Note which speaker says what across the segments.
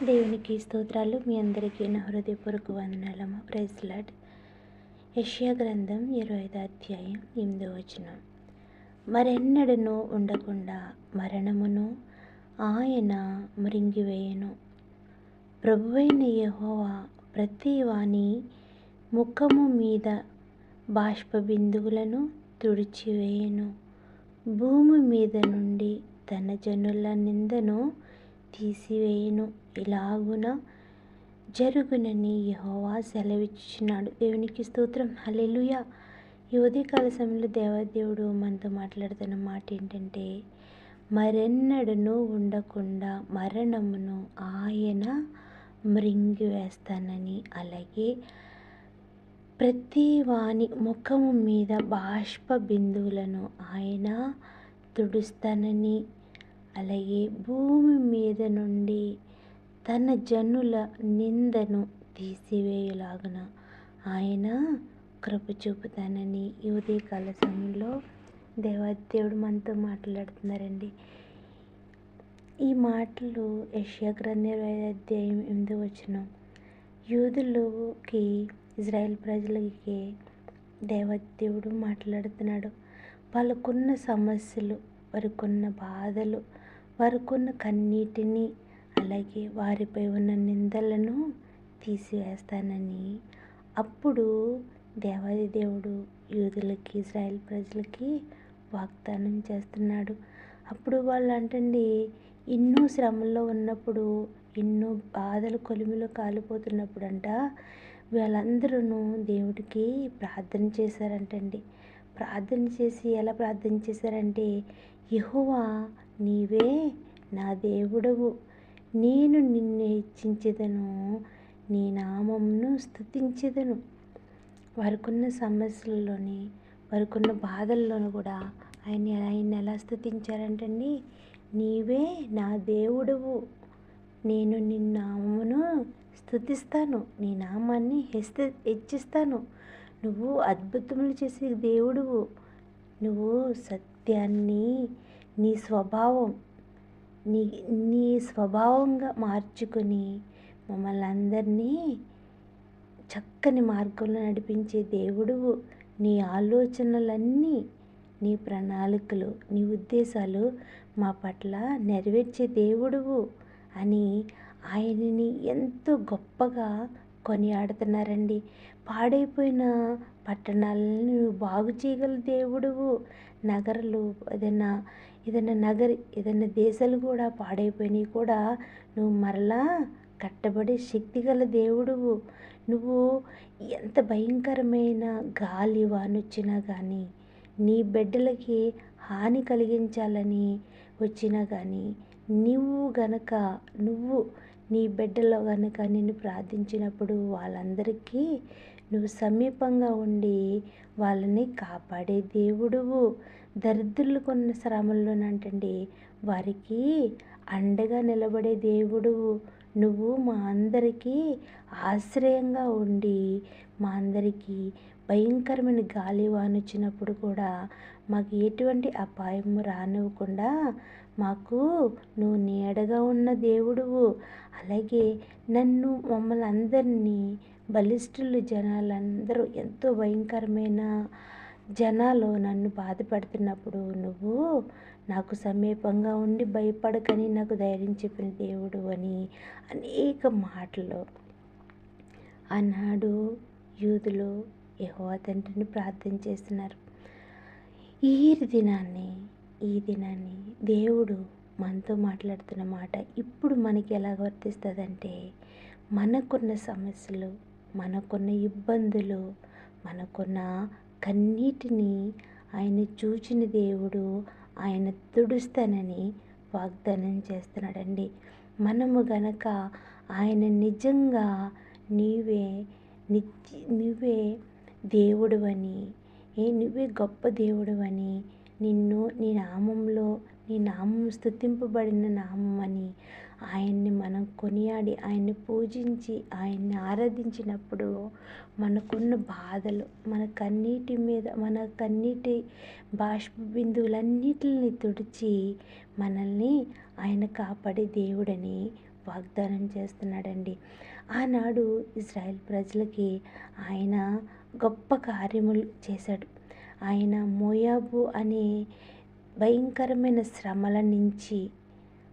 Speaker 1: దేవునికి స్తోత్రాలు. మీ అందరికీ నా హృదయపూర్వక వందనాలమ్మ. Praise lord. యెషయా గ్రంథం 25వ అధ్యాయం 8వ వచనం. మరెన్నడను ఉండకుండా మరణమును ఆయన మృంగివేయును. ప్రభువైన యెహోవా ప్రతి వాని ముఖము మీద బాష్పబిందువులను తుడిచివేయును. భూమి మీద నుండి తన జనుల నిందను తీసివేయును. ఇలాగున జరుగునని యెహోవా సెలవిచ్చుచున్నాడు. దేవునికి స్తోత్రం. హల్లెలూయా. ఈ ఉదయకాల సమయంలో దేవాదేవుడు మనతో మాట్లాడుతున్న మాట ఏంటంటే, మరెన్నడను ఉండకుండా మరణమును ఆయన మృంగివేస్తానని, అలాగే ప్రతి వాని ముఖము మీద బాష్ప బిందువులను ఆయన తుడుస్తానని, అలాగే భూమి మీద నుండి తన జనుల నిందను తీసివేయులాగున ఆయన కృప చూపుతానని ఈ ఉదయకాల సమయంలో దేవాదేవుడు మనతో మాట్లాడుతున్నారండి. ఈ మాటలు యెషయా గ్రంథం 25వ అధ్యాయం 8వ వచనం. యూదులకి, ఇజ్రాయెల్ ప్రజలకి దేవాదేవుడు మాట్లాడుతున్నాడు. వాళ్ళకున్న సమస్యలు, వారికున్న బాధలు, వారికున్న కన్నీటిని, అలాగే వారిపై ఉన్న నిందలను తీసివేస్తానని అప్పుడు దేవాది దేవుడు యూదులకి, ఇజ్రాయెల్ ప్రజలకి వాగ్దానం చేస్తున్నాడు. అప్పుడు వాళ్ళు అంటండి, ఎన్నో శ్రమల్లో ఉన్నప్పుడు, ఎన్నో బాధలు కొలిమిలో కాలిపోతున్నప్పుడు వాళ్ళందరూ దేవుడికి ప్రార్థన చేశారంటండి. ప్రార్థన చేసి ఎలా ప్రార్థన చేశారంటే, యెహోవా నీవే నా దేవుడవు, నేను నిన్ను హెచ్చించెదను, నీ నామమును స్తుతించెదను. వారికున్న సమస్యల్లోని, వారికున్న బాధల్లోనూ కూడా ఆయన ఎలా స్తుతించారంటండి, నీవే నా దేవుడవు, నేను నీ నామమును స్తుతిస్తాను, నీ నామాన్ని హెచ్చిస్తాను. నువ్వు అద్భుతములు చేసే దేవుడువు, నువ్వు సత్యాన్ని నీ స్వభావంగా మార్చుకొని మమ్మల్ని అందరినీ చక్కని మార్గంలో నడిపించే దేవుడువు, నీ ఆలోచనలన్నీ, నీ ప్రణాళికలు, నీ ఉద్దేశాలు మా పట్ల నెరవేర్చే దేవుడువు అని ఆయనని ఎంతో గొప్పగా కొనియాడుతున్నారండి. పాడైపోయిన పట్టణాలను నువ్వు బాగు చేయగల దేవుడువు. నగరాలు, ఏదైనా దేశాలు కూడా పాడైపోయినవి కూడా నువ్వు మరలా కట్టబడే శక్తి గల దేవుడువు. నువ్వు ఎంత భయంకరమైన గాలి వానొచ్చినా కానీ, నీ బిడ్డలకి హాని కలిగించాలని వచ్చినా కానీ, నువ్వు నీ బిడ్డలో గనక నిన్ను ప్రార్థించినప్పుడు వాళ్ళందరికీ నువ్వు సమీపంగా ఉండి వాళ్ళని కాపాడే దేవుడువు. దరిద్రులకున్న శ్రమల్లోనంటండి వారికి అండగా నిలబడే దేవుడువు. నువ్వు మా అందరికీ ఆశ్రయంగా ఉండి, మా అందరికీ భయంకరమైన గాలి వానొచ్చినప్పుడు కూడా మాకు ఎటువంటి అపాయము రానివ్వకుండా మాకు నువ్వు నీడగా ఉన్న దేవుడువు. అలాగే మమ్మల్ని అందరినీ బలిష్ఠులు, జనాలందరూ ఎంతో భయంకరమైన జనాలు నన్ను బాధపడుతున్నప్పుడు నువ్వు నాకు సమీపంగా ఉండి భయపడకని నాకు ధైర్యం చెప్పిన దేవుడు అని అనేక మాటలు ఆనాడు యూదులు యెహోవా తండ్రిని ప్రార్థన చేస్తున్నారు. ఈ దినాన్ని దేవుడు మనతో మాట్లాడుతున్న మాట ఇప్పుడు మనకి ఎలా వర్తిస్తుందంటే, మనకున్న సమస్యలు, మనకున్న ఇబ్బందులు, మనకున్న కన్నీటిని ఆయన చూచిన దేవుడు ఆయన తుడుస్తానని వాగ్దానం చేస్తున్నాడండి. మనము గనక ఆయన నిజంగా నీవే దేవుడువని, నువ్వే గొప్ప దేవుడువని, నీ నామం స్తుతింపబడిన నామం అని ఆయన్ని మనం కొనియాడి, ఆయన్ని పూజించి, ఆయన్ని ఆరాధించినప్పుడు మనకున్న బాధలు, మన కన్నీటి బాష్ప బిందువులన్నిటిని తుడిచి మనల్ని ఆయన కాపాడే దేవుడని వాగ్దానం చేస్తున్నాడండి. ఆనాడు ఇజ్రాయెల్ ప్రజలకి ఆయన గొప్ప కార్యములు చేశాడు. ఆయన మోయాబు అనే భయంకరమైన శ్రమల నుంచి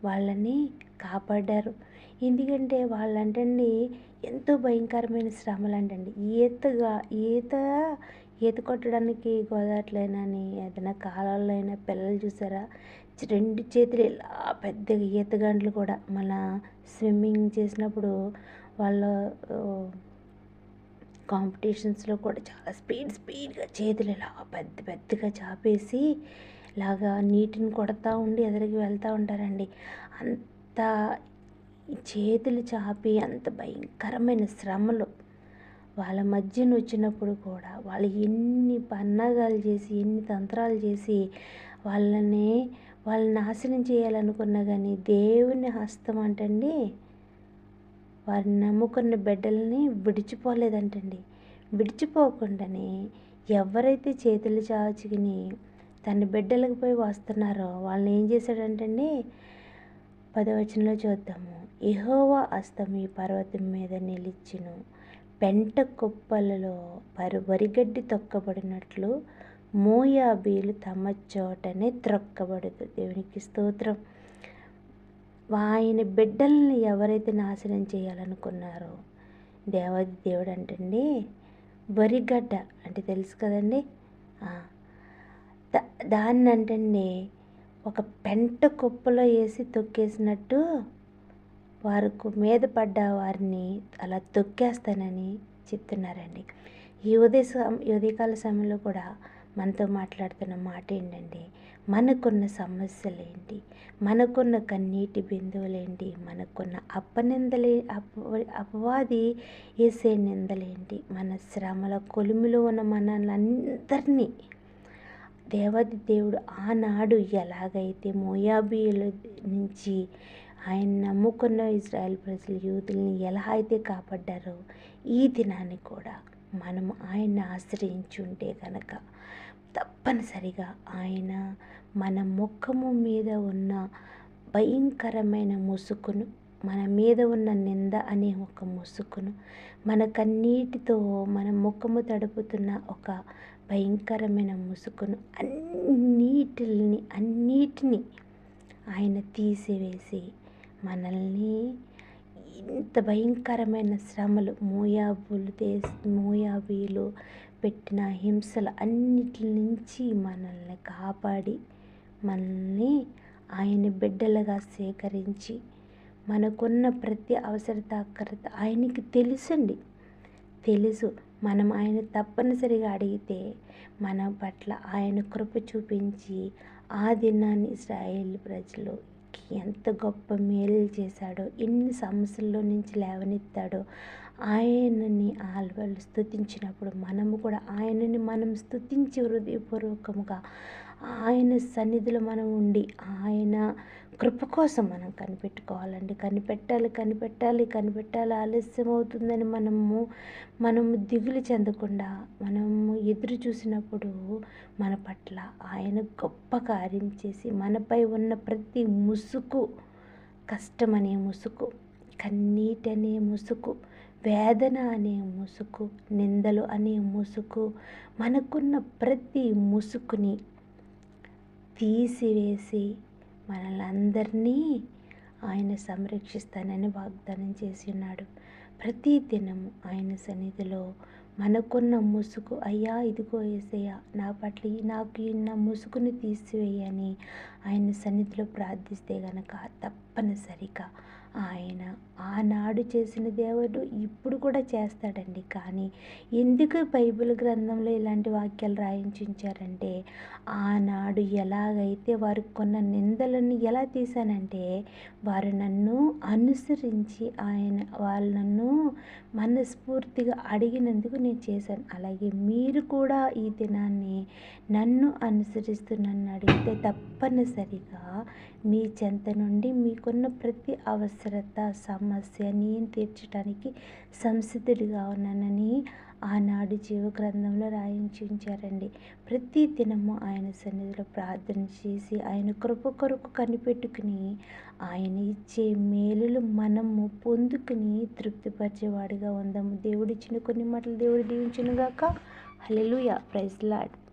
Speaker 1: వాళ్ళని కాపాడారు. ఎందుకంటే వాళ్ళంటండి ఎంతో భయంకరమైన శ్రమలు అంటండి. ఈత కొట్టడానికి గోదావరిలోనని ఏదైనా కాలాల్లో అయినా పిల్లలు చూసారా, 2 చేతులు ఇలా పెద్దగా ఈతగండ్లు కూడా మన స్విమ్మింగ్ చేసినప్పుడు వాళ్ళ కాంపిటీషన్స్లో కూడా చాలా స్పీడ్గా చేతులు ఇలా పెద్దగా చాపేసి ఇలాగా నీటిని కొడతా ఉండి ఎదురుకి వెళ్తూ ఉంటారండి. అంత చేతులు చాపి అంత భయంకరమైన శ్రమలు వాళ్ళ మధ్యన వచ్చినప్పుడు కూడా వాళ్ళు ఎన్ని పన్నాగాలు చేసి ఎన్ని తంత్రాలు చేసి వాళ్ళని నాశనం చేయాలనుకున్నా కానీ దేవుని హస్తం అంటండి వారిని నమ్ముకున్న బిడ్డల్ని విడిచిపోలేదంటండి. విడిచిపోకుండానే ఎవరైతే చేతులు చాచుకుని తన బిడ్డలకు పోయి వస్తున్నారో వాళ్ళని ఏం చేశాడంటండి, 10వ వచనంలో చూద్దాము. యెహోవా హస్తం ఈ పర్వతం మీద నిలిచెను, పెంట కుప్పలలో వరిగడ్డి తొక్కబడినట్లు మోయాబీలు తమ చోటనే త్రొక్కబడదు. దేవునికి స్తోత్రం. ఆయన బిడ్డల్ని ఎవరైతే నాశనం చేయాలనుకున్నారో దేవుడు అంటండి వరిగడ్డ అంటే తెలుసు కదండి, దాన్ని అంటండి ఒక పెంట కుప్పలో వేసి తొక్కేసినట్టు వారికి మీద పడ్డ వారిని అలా తొక్కేస్తానని చెప్తున్నారండి. ఈ ఉదయకాల సమయంలో కూడా మనతో మాట్లాడుతున్న మాట ఏంటంటే, మనకున్న సమస్యలు ఏంటి, మనకున్న కన్నీటి బిందువులేంటి, మనకున్న అపవాది వేసే నిందలేంటి, మన శ్రమల కొలిమిలో ఉన్న మనల్ని దేవాది దేవుడు ఆనాడు ఎలాగైతే మోయాబీయుల నుంచి ఆయన నమ్ముకున్న ఇజ్రాయెల్ ప్రజలు యూదుల్ని ఎలా అయితే కాపాడ్డారో ఈ దినాన్ని కూడా మనము ఆయన్ని ఆశ్రయించి ఉంటే కనుక తప్పనిసరిగా ఆయన మన ముఖము మీద ఉన్న భయంకరమైన ముసుగును, మన మీద ఉన్న నింద అనే ఒక ముసుగును, మన కన్నీటితో మన ముఖము తడుపుతున్న ఒక భయంకరమైన ముసుగును అన్నిటిని ఆయన తీసివేసి మనల్ని ఇంత భయంకరమైన శ్రమలు మోయాబీలు పెట్టిన హింసలు అన్నిటి నుంచి మనల్ని కాపాడి మనల్ని ఆయన బిడ్డలుగా సేకరించి మనకున్న ప్రతి అవసరత అక్కరత ఆయనకి తెలుసు. మనం ఆయన తప్పనిసరిగా అడిగితే మన పట్ల ఆయన కృప చూపించి ఆ దినాన్ని ఇశ్రాయేలు ప్రజలు ఎంత గొప్ప మేలు చేశాడో, ఎన్ని సమస్యల్లో నుంచి లేవనెత్తాడో, ఆయనని వాళ్ళు స్తుతించినప్పుడు మనము కూడా ఆయనని మనం స్తుతించి హృదయపూర్వకముగా ఆయన సన్నిధిలో మనం ఉండి ఆయన కృప కోసం మనం కనిపెట్టుకోవాలండి. కనిపెట్టాలి ఆలస్యం అవుతుందని మనము దిగులు చెందకుండా మనము ఎదురు చూసినప్పుడు మన పట్ల ఆయన గొప్ప కార్యం చేసి మనపై ఉన్న ప్రతి ముసుగు, కష్టమనే ముసుగు, కన్నీటనే ముసుగు, వేదన అనే ముసుగు, నిందలు అనే ముసుగు, మనకున్న ప్రతి ముసుగుని తీసివేసి మనల్ని అందరినీ ఆయన సంరక్షిస్తానని వాగ్దానం చేసి ఉన్నాడు. ప్రతి దినము ఆయన సన్నిధిలో మనకున్న ముసుగు, అయ్యా ఇదిగో యేసయ్యా నా పట్ల నా ముసుగుని తీసివేయని ఆయన సన్నిధిలో ప్రార్థిస్తే గనక తప్పనిసరిగా ఆయన ఆనాడు చేసిన దేవుడు ఇప్పుడు కూడా చేస్తాడండి. కానీ ఎందుకు బైబిల్ గ్రంథంలో ఇలాంటి వాక్యాలు రాయించారంటే, ఆనాడు ఎలాగైతే వారికి కొన్న నిందలను ఎలా తీశానంటే, వారు నన్ను అనుసరించి వాళ్ళు నన్ను మనస్ఫూర్తిగా అడిగినందుకు నేను చేశాను. అలాగే మీరు కూడా ఈ దినాన్ని నన్ను అనుసరిస్తూ నన్ను అడిగితే తప్పనిసరిగా మీ చెంత నుండి మీకున్న ప్రతి అవసరం అవసరత, సమస్య నేను తీర్చడానికి సంసిద్ధుడిగా ఉన్నానని ఆనాడు జీవగ్రంథంలో రాయించి ఉంచారండి. ప్రతి దినము ఆయన సన్నిధిలో ప్రార్థన చేసి ఆయన కృప కొరకు కనిపెట్టుకుని ఆయన ఇచ్చే మేలులు మనము పొందుకుని తృప్తిపరిచేవాడిగా ఉందాము. దేవుడిచ్చిన కొన్ని మాటలు దేవుడు దీవించునుగాక. హల్లెలూయా. Praise lord.